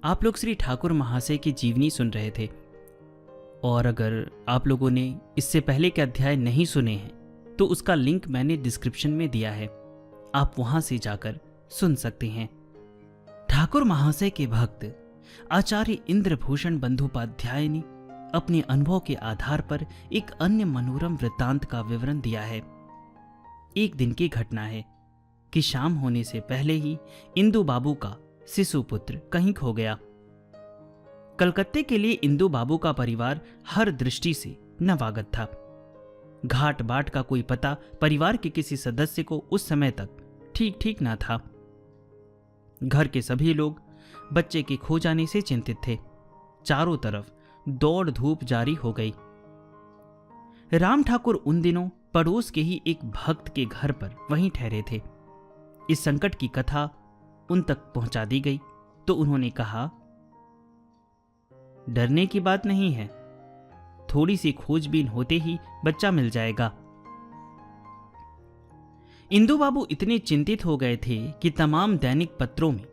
आप लोग श्री ठाकुर महाशय की जीवनी सुन रहे थे, और अगर आप लोगों ने इससे पहले के अध्याय नहीं सुने हैं तो उसका लिंक मैंने डिस्क्रिप्शन में दिया है, आप वहां से जाकर सुन सकते हैं। ठाकुर महाशय के भक्त आचार्य इंद्रभूषण बंदोपाध्याय ने अपने अनुभव के आधार पर एक अन्य मनोरम वृत्तांत का विवरण दिया है। एक दिन की घटना है कि शाम होने से पहले ही इंदु बाबू का शिशु पुत्र कहीं खो गया। कलकत्ते के लिए इंदु बाबू का परिवार हर दृष्टि से नवागत था। घाट बाट का कोई पता परिवार के किसी सदस्य को उस समय तक ठीक ना था। घर के सभी लोग बच्चे के खो जाने से चिंतित थे। चारों तरफ दौड़ धूप जारी हो गई। राम ठाकुर उन दिनों पड़ोस के ही एक भक्त के घर पर वहीं ठहरे थे। इस संकट की कथा उन तक पहुंचा दी गई तो उन्होंने कहा, डरने की बात नहीं है, थोड़ी सी खोजबीन होते ही बच्चा मिल जाएगा। इंदु बाबू इतने चिंतित हो गए थे कि तमाम दैनिक पत्रों में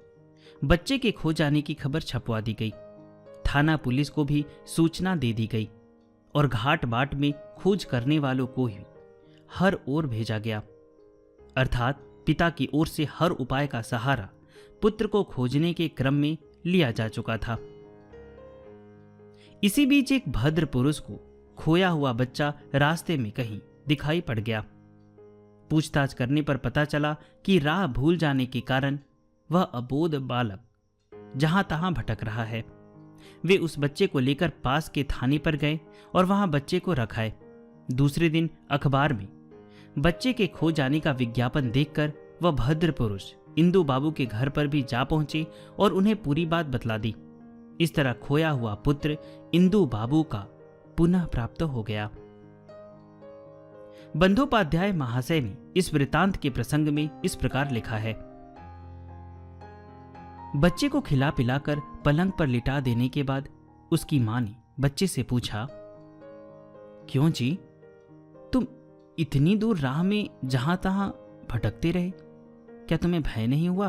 बच्चे के खो जाने की खबर छपवा दी गई। थाना पुलिस को भी सूचना दे दी गई और घाट बाट में खोज करने वालों को ही हर ओर भेजा गया। अर्थात पिता की ओर से हर उपाय का सहारा पुत्र को खोजने के क्रम में लिया जा चुका था। इसी बीच एक भद्र पुरुष को खोया हुआ बच्चा रास्ते में कहीं दिखाई पड़ गया। पूछताछ करने पर पता चला कि राह भूल जाने के कारण वह अबोध बालक जहां तहां भटक रहा है। वे उस बच्चे को लेकर पास के थाने पर गए और वहां बच्चे को रखाए। दूसरे दिन अखबार में बच्चे के खो जाने का विज्ञापन देखकर वह भद्र पुरुष इंदु बाबू के घर पर भी जा पहुंचे और उन्हें पूरी बात बतला दी। इस तरह खोया हुआ पुत्र इंदु बाबू का पुनः प्राप्त हो गया। बंदोपाध्याय महाशय ने इस वृतांत के प्रसंग में इस प्रकार लिखा है। बच्चे को खिला पिलाकर पलंग पर लिटा देने के बाद उसकी मां ने बच्चे से पूछा, क्यों जी, तुम इतनी दूर राह में जहां तहां भटकते रहे, क्या तुम्हें भय नहीं हुआ?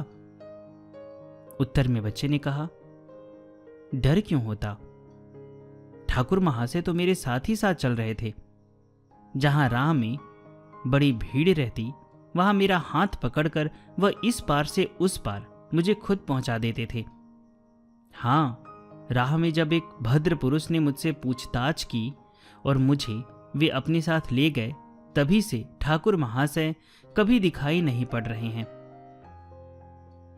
उत्तर में बच्चे ने कहा, डर क्यों होता, ठाकुर महाशय तो मेरे साथ ही साथ चल रहे थे। जहां राह में बड़ी भीड़ रहती वहां मेरा हाथ पकड़कर वह इस पार से उस पार मुझे खुद पहुंचा देते थे। हां, राह में जब एक भद्र पुरुष ने मुझसे पूछताछ की और मुझे वे अपने साथ ले गए, तभी से ठाकुर महाशय कभी दिखाई नहीं पड़ रहे हैं।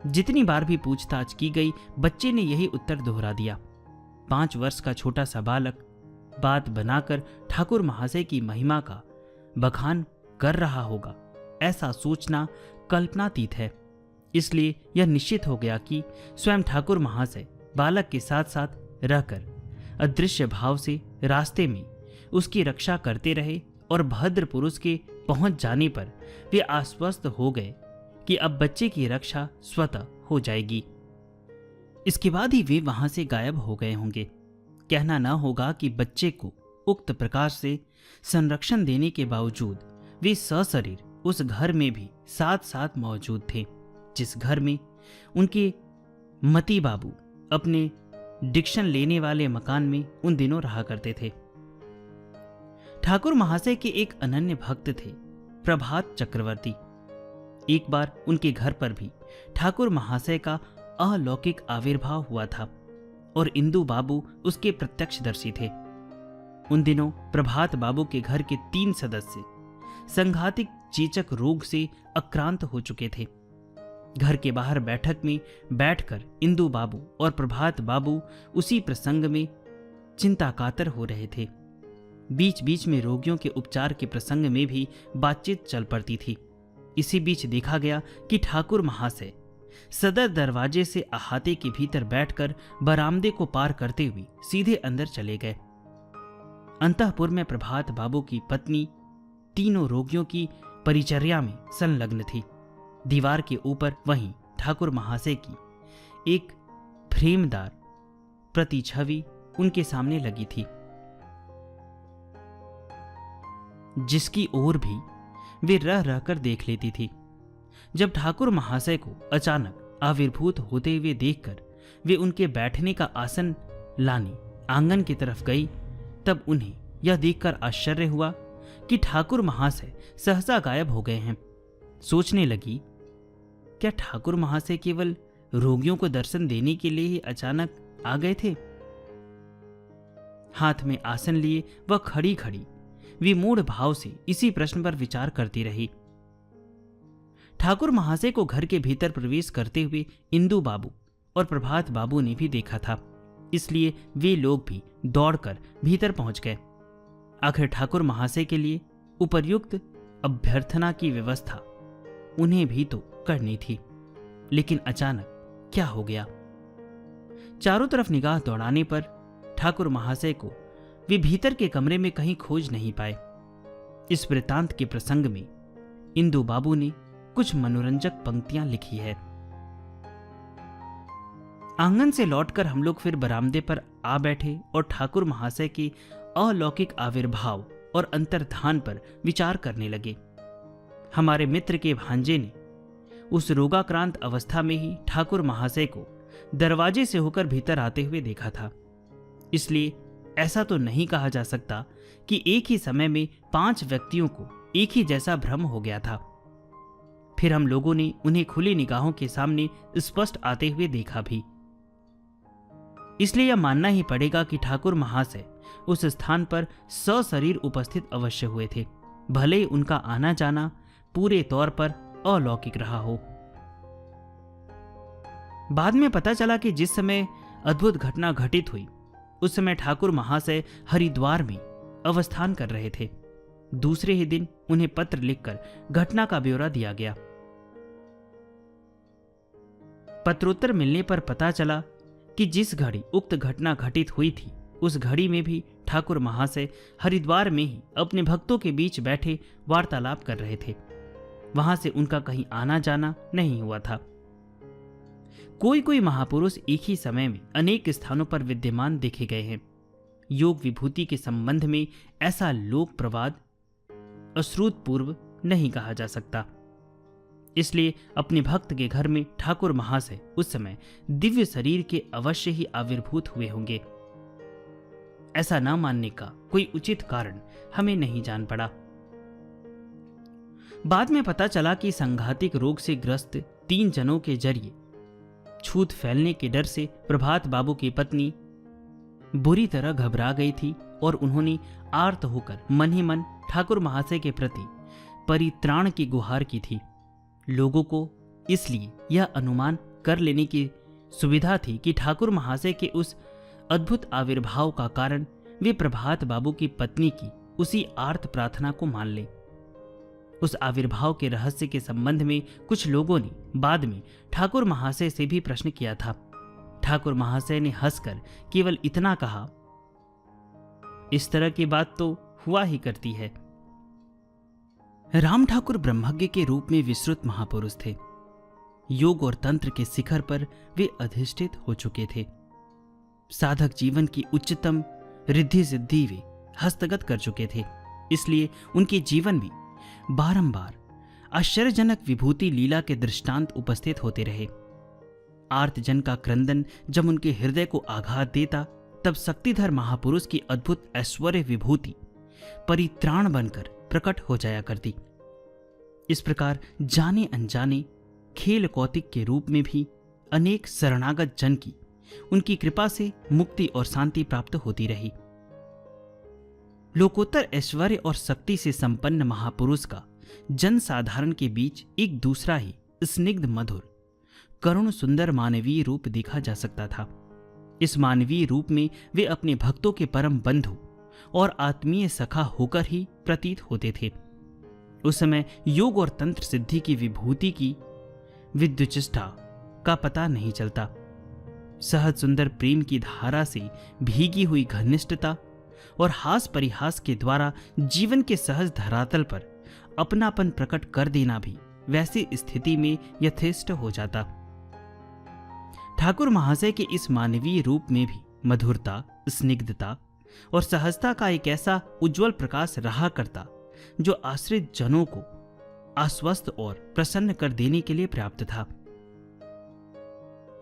जितनी बार भी पूछताछ की गई, बच्चे ने यही उत्तर दोहरा दिया। 5 वर्ष का छोटा सा बालक बात बनाकर ठाकुर महाशय की महिमा का बखान कर रहा होगा, ऐसा सोचना कल्पनातीत है। इसलिए यह निश्चित हो गया कि स्वयं ठाकुर महाशय बालक के साथ साथ रहकर अदृश्य भाव से रास्ते में उसकी रक्षा करते रहे और भद्र पुरुष के पहुंच जाने पर वे आश्वस्त हो गए कि अब बच्चे की रक्षा स्वतः हो जाएगी। इसके बाद ही वे वहां से गायब हो गए होंगे। कहना न होगा कि बच्चे को उक्त प्रकार से संरक्षण देने के बावजूद वे सशरीर उस घर में भी साथ साथ मौजूद थे, जिस घर में उनके मती बाबू अपने डिक्शन लेने वाले मकान में उन दिनों रहा करते थे। ठाकुर महाशय के एक अनन्य भक्त थे, प्रभात चक्रवर्ती। एक बार उनके घर पर भी ठाकुर महाशय का अलौकिक आविर्भाव हुआ था और इंदु बाबू उसके प्रत्यक्षदर्शी थे। उन दिनों प्रभात बाबू के घर के 3 सदस्य संघातिक चेचक रोग से आक्रांत हो चुके थे। घर के बाहर बैठक में बैठकर इंदु बाबू और प्रभात बाबू उसी प्रसंग में चिंताकातर हो रहे थे। बीच बीच में रोगियों के उपचार के प्रसंग में भी बातचीत चल पड़ती थी। इसी बीच देखा गया कि ठाकुर महाशय सदर दरवाजे से अहाते के भीतर बैठकर बरामदे को पार करते हुए सीधे अंदर चले गए। अंतःपुर में प्रभात बाबू की पत्नी तीनों रोगियों की परिचर्या में संलग्न थी। दीवार के ऊपर वहीं ठाकुर महाशय की एक फ्रेमदार प्रतिछवि उनके सामने लगी थी, जिसकी ओर भी वे रह रहकर देख लेती थी। जब ठाकुर महाशय को अचानक आविर्भूत होते हुए देखकर वे उनके बैठने का आसन लाने आंगन की तरफ गई, तब उन्हें यह देखकर आश्चर्य हुआ कि ठाकुर महाशय सहसा गायब हो गए हैं। सोचने लगी, क्या ठाकुर महाशय केवल रोगियों को दर्शन देने के लिए ही अचानक आ गए थे? हाथ में आसन लिए वह खड़ी खड़ी विमूढ़ भाव से इसी प्रश्न पर विचार करती रही। ठाकुर महाशय को घर के भीतर प्रवेश करते हुए इंदु बाबू और प्रभात बाबू ने भी देखा था, इसलिए वे लोग भी दौड़कर भीतर पहुंच गए। आखिर ठाकुर महाशय के लिए उपर्युक्त अभ्यर्थना की व्यवस्था उन्हें भी तो करनी थी, लेकिन अचानक क्या हो गया? चारों तरफ निगाह दौड़ाने पर ठाकुर महाशय को वे भीतर के कमरे में कहीं खोज नहीं पाए। इस वृतांत के प्रसंग में इंदु बाबू ने कुछ मनोरंजक पंक्तियां लिखी है। आंगन से लौटकर हम लोग फिर बरामदे पर आ बैठे और ठाकुर महाशय के अलौकिक आविर्भाव और अंतर्धान पर विचार करने लगे। हमारे मित्र के भांजे ने उस रोगाक्रांत अवस्था में ही ठाकुर महाशय को दरवाजे से होकर भीतर आते हुए देखा था, इसलिए ऐसा तो नहीं कहा जा सकता कि एक ही समय में 5 व्यक्तियों को एक ही जैसा भ्रम हो गया था। फिर हम लोगों ने उन्हें खुली निगाहों के सामने स्पष्ट आते हुए देखा भी, इसलिए यह मानना ही पड़ेगा कि ठाकुर महाशय उस स्थान पर सशरीर उपस्थित अवश्य हुए थे, भले ही उनका आना जाना पूरे तौर पर अलौकिक रहा हो। बाद में पता चला कि जिस समय अद्भुत घटना घटित हुई उस समय ठाकुर महाशय हरिद्वार में अवस्थान कर रहे थे। दूसरे ही दिन उन्हें पत्र लिखकर घटना का ब्यौरा दिया गया। पत्रोत्तर मिलने पर पता चला कि जिस घड़ी उक्त घटना घटित हुई थी उस घड़ी में भी ठाकुर महाशय हरिद्वार में ही अपने भक्तों के बीच बैठे वार्तालाप कर रहे थे। वहां से उनका कहीं आना जाना नहीं हुआ था। कोई कोई महापुरुष एक ही समय में अनेक स्थानों पर विद्यमान देखे गए हैं। योग विभूति के संबंध में ऐसा लोक प्रवाद अश्रुतपूर्व नहीं कहा जा सकता, इसलिए अपने भक्त के घर में ठाकुर महाशय उस समय दिव्य शरीर के अवश्य ही आविर्भूत हुए होंगे। ऐसा न मानने का कोई उचित कारण हमें नहीं जान पड़ा। बाद में पता चला कि संघातिक रोग से ग्रस्त 3 जनों के जरिए छूत फैलने के डर से प्रभात बाबू की पत्नी बुरी तरह घबरा गई थी और उन्होंने आर्त होकर मन ही मन ठाकुर महाशय के प्रति परित्राण की गुहार की थी। लोगों को इसलिए यह अनुमान कर लेने की सुविधा थी कि ठाकुर महाशय के उस अद्भुत आविर्भाव का कारण वे प्रभात बाबू की पत्नी की उसी आर्त प्रार्थना को मान ले। उस आविर्भाव के रहस्य के संबंध में कुछ लोगों ने बाद में ठाकुर महाशय से भी प्रश्न किया था। ठाकुर महाशय ने हंसकर केवल इतना कहा, इस तरह की बात तो हुआ ही करती है। राम ठाकुर ब्रह्मज्ञ के रूप में विस्तृत महापुरुष थे। योग और तंत्र के शिखर पर वे अधिष्ठित हो चुके थे। साधक जीवन की उच्चतम रिद्धि सिद्धि वे हस्तगत कर चुके थे, इसलिए उनके जीवन में बारंबार आश्चर्यजनक विभूति लीला के दृष्टांत उपस्थित होते रहे। आर्तजन का क्रंदन जब उनके हृदय को आघात देता तब शक्तिधर महापुरुष की अद्भुत ऐश्वर्य विभूति परित्राण बनकर प्रकट हो जाया करती। इस प्रकार जाने अनजाने खेल कौतिक के रूप में भी अनेक शरणागत जन की उनकी कृपा से मुक्ति और शांति प्राप्त होती रही। लोकोत्तर ऐश्वर्य और शक्ति से संपन्न महापुरुष का जन साधारण के बीच एक दूसरा ही स्निग्ध मधुर करुण सुंदर मानवीय रूप देखा जा सकता था। इस मानवीय रूप में वे अपने भक्तों के परम बंधु और आत्मीय सखा होकर ही प्रतीत होते थे। उस समय योग और तंत्र सिद्धि की विभूति की विद्युचिष्ठा का पता नहीं चलता। सहज सुंदर प्रेम की धारा से भीगी हुई घनिष्ठता और हास परिहास के द्वारा जीवन के सहज धरातल पर अपनापन प्रकट कर देना भी वैसी स्थिति में यथेष्ट हो जाता। ठाकुर महाशय के इस मानवीय रूप में भी मधुरता, स्निग्धता और सहजता का एक ऐसा उज्जवल प्रकाश रहा करता जो आश्रित जनों को आश्वस्त और प्रसन्न कर देने के लिए पर्याप्त था।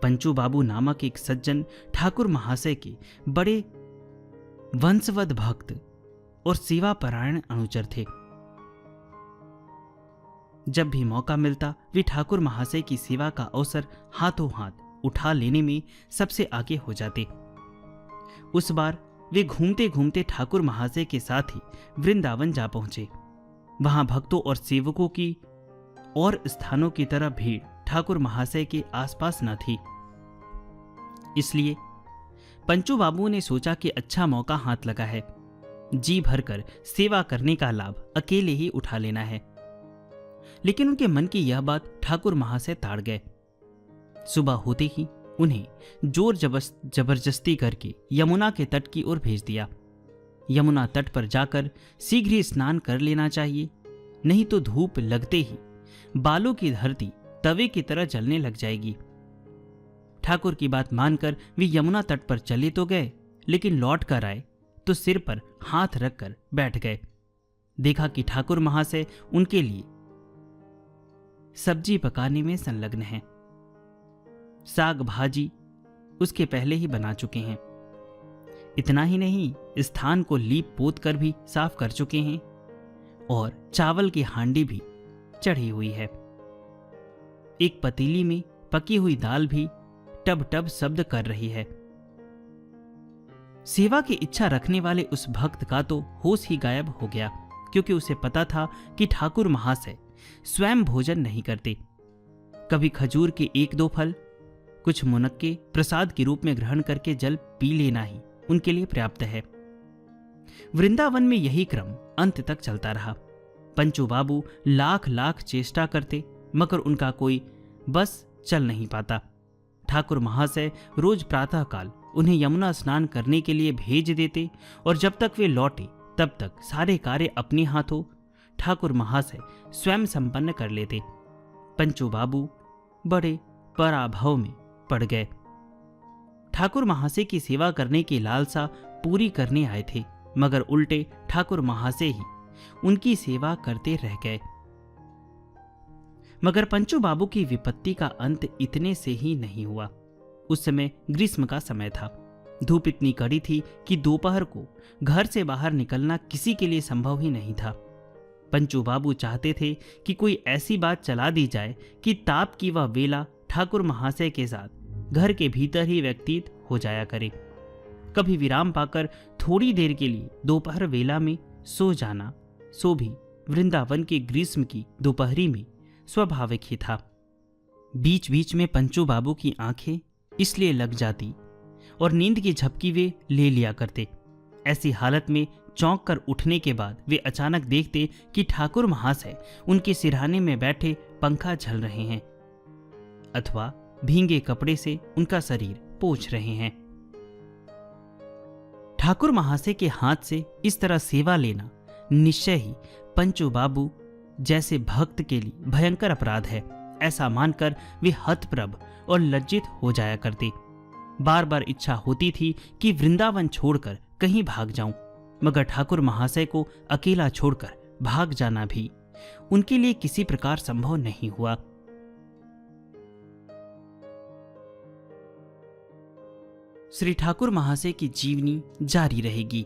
पंचू बाबू नामक एक सज्जन ठाकुर महाशय के बड़े वंशवद भक्त और सेवापरायण अनुचर थे। जब भी मौका मिलता वे ठाकुर महाशय की सेवा का अवसर हाथों हाथ उठा लेने में सबसे आगे हो जाते। उस बार वे घूमते घूमते ठाकुर महाशय के साथ ही वृंदावन जा पहुंचे। वहां भक्तों और सेवकों की और स्थानों की तरह भीड़ ठाकुर महाशय के आसपास न थी। इसलिए पंचू बाबू ने सोचा कि अच्छा मौका हाथ लगा है, जी भरकर सेवा करने का लाभ अकेले ही उठा लेना है। लेकिन उनके मन की यह बात ठाकुर महाशय ताड़ गए। सुबह होते ही उन्हें जोर जबरदस्ती करके यमुना के तट की ओर भेज दिया। यमुना तट पर जाकर शीघ्र ही स्नान कर लेना चाहिए, नहीं तो धूप लगते ही बालों की धरती तवे की तरह जलने लग जाएगी। ठाकुर की बात मानकर वे यमुना तट पर चले तो गए, लेकिन लौट कर आए तो सिर पर हाथ रखकर बैठ गए। देखा कि ठाकुर महाशय उनके लिए सब्जी पकाने में संलग्न हैं। साग भाजी उसके पहले ही बना चुके हैं। इतना ही नहीं, स्थान को लीप पोत कर भी साफ कर चुके हैं और चावल की हांडी भी चढ़ी हुई है। एक पतीली में पकी हुई दाल भी टब टब शब्द कर रही है। सेवा की इच्छा रखने वाले उस भक्त का तो होश ही गायब हो गया, क्योंकि उसे पता था कि ठाकुर महाशय स्वयं भोजन नहीं करते। कभी खजूर के एक दो फल, कुछ मुनक्के प्रसाद के रूप में ग्रहण करके जल पी लेना ही उनके लिए पर्याप्त है। वृंदावन में यही क्रम अंत तक चलता रहा। पंचू बाबू लाख लाख चेष्टा करते, मगर उनका कोई बस चल नहीं पाता। ठाकुर महाशय रोज प्रातःकाल उन्हें यमुना स्नान करने के लिए भेज देते और जब तक वे लौटे तब तक सारे कार्य अपने हाथों ठाकुर महाशय स्वयं संपन्न कर लेते। पंचू बाबू बड़े पराभव में पड़ गए। ठाकुर महाशय की सेवा करने की लालसा पूरी करने आए थे, मगर उल्टे ठाकुर महाशय ही उनकी सेवा करते रह गए। मगर पंचू बाबू की विपत्ति का अंत इतने से ही नहीं हुआ। उस समय ग्रीष्म का समय था। धूप इतनी कड़ी थी कि दोपहर को घर से बाहर निकलना किसी के लिए संभव ही नहीं था। पंचू बाबू चाहते थे कि कोई ऐसी बात चला दी जाए कि ताप की वह वेला ठाकुर महाशय के साथ घर के भीतर ही व्यतीत हो जाया करे। कभी विराम पाकर थोड़ी देर के लिए दोपहर वेला में सो जाना, सो भी वृंदावन के ग्रीष्म की दोपहरी में स्वाभाविक ही था। बीच बीच में पंचू बाबू की आंखें इसलिए लग जाती और नींद की झपकी वे ले लिया करते। ऐसी हालत में चौंक कर उठने के बाद वे अचानक देखते कि ठाकुर महाशय उनके सिरहाने में बैठे पंखा झल रहे हैं अथवा भींगे कपड़े से उनका शरीर पोंछ रहे हैं। ठाकुर महाशय के हाथ से इस तरह सेवा लेना निश्चय ही पंचू बाबू जैसे भक्त के लिए भयंकर अपराध है, ऐसा मानकर वे हतप्रभ और लज्जित हो जाया करते। बार बार इच्छा होती थी कि वृंदावन छोड़कर कहीं भाग जाऊं, मगर ठाकुर महाशय को अकेला छोड़कर भाग जाना भी उनके लिए किसी प्रकार संभव नहीं हुआ। श्री ठाकुर महाशय की जीवनी जारी रहेगी।